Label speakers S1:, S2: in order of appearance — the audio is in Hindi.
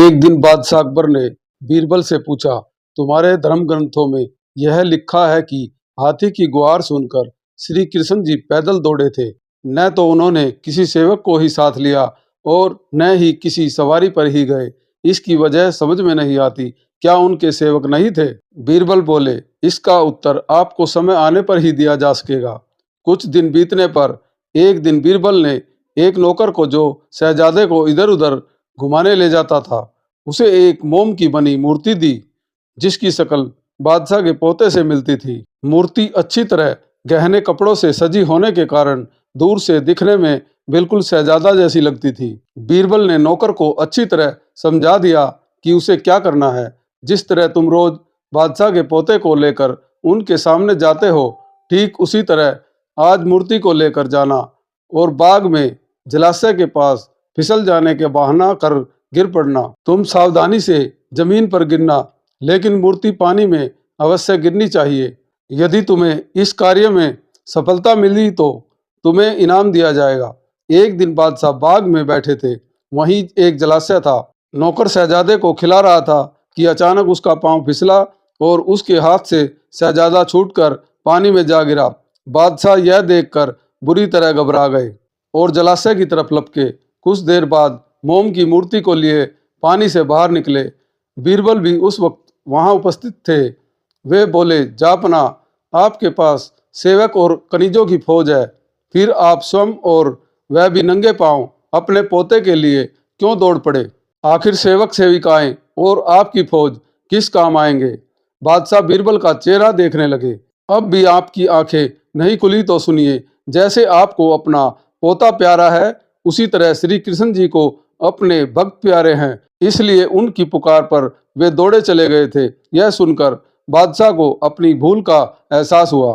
S1: एक दिन बादशाह अकबर ने बीरबल से पूछा, तुम्हारे धर्म ग्रंथों में यह लिखा है कि हाथी की गुहार सुनकर श्री कृष्ण जी पैदल दौड़े थे। न तो उन्होंने किसी सेवक को ही साथ लिया और न ही किसी सवारी पर ही गए। इसकी वजह समझ में नहीं आती। क्या उनके सेवक नहीं थे? बीरबल बोले, इसका उत्तर आपको समय आने पर ही दिया जा सकेगा। कुछ दिन बीतने पर एक दिन बीरबल ने एक नौकर को, जो शहजादे को इधर उधर घुमाने ले जाता था, उसे एक मोम की बनी मूर्ति दी, जिसकी शक्ल बादशाह के पोते से मिलती थी। मूर्ति अच्छी तरह गहने कपड़ों से सजी होने के कारण दूर से दिखने में बिल्कुल शहजादा जैसी लगती थी। बीरबल ने नौकर को अच्छी तरह समझा दिया कि उसे क्या करना है। जिस तरह तुम रोज बादशाह के पोते को लेकर उनके सामने जाते हो, ठीक उसी तरह आज मूर्ति को लेकर जाना और बाग में जलाशय के पास फिसल जाने के बहाना कर गिर पड़ना। तुम सावधानी से जमीन पर गिरना, लेकिन मूर्ति पानी में अवश्य गिरनी चाहिए। यदि तुम्हें इस कार्य में सफलता मिली तो तुम्हें इनाम दिया जाएगा। एक दिन बादशाह बाग में बैठे थे। वहीं एक जलाशय था। नौकर शहजादे को खिला रहा था कि अचानक उसका पांव फिसला और उसके हाथ से शहजादा छूटकर पानी में जा गिरा। बादशाह यह देखकर बुरी तरह घबरा गए और जलाशय की तरफ लपके। कुछ देर बाद मोम की मूर्ति को लिए पानी से बाहर निकले। बीरबल भी उस वक्त वहां उपस्थित थे। वे बोले, जापना, आपके पास सेवक और कनीजों की फौज है, फिर आप स्वयं और वह भी नंगे पांव अपने पोते के लिए क्यों दौड़ पड़े? आखिर सेवक सेविकाएं और आपकी फौज किस काम आएंगे? बादशाह बीरबल का चेहरा देखने लगे। अब भी आपकी आंखें नहीं खुली तो सुनिए। जैसे आपको अपना पोता प्यारा है, उसी तरह श्री कृष्ण जी को अपने भक्त प्यारे हैं, इसलिए उनकी पुकार पर वे दौड़े चले गए थे। यह सुनकर बादशाह को अपनी भूल का एहसास हुआ।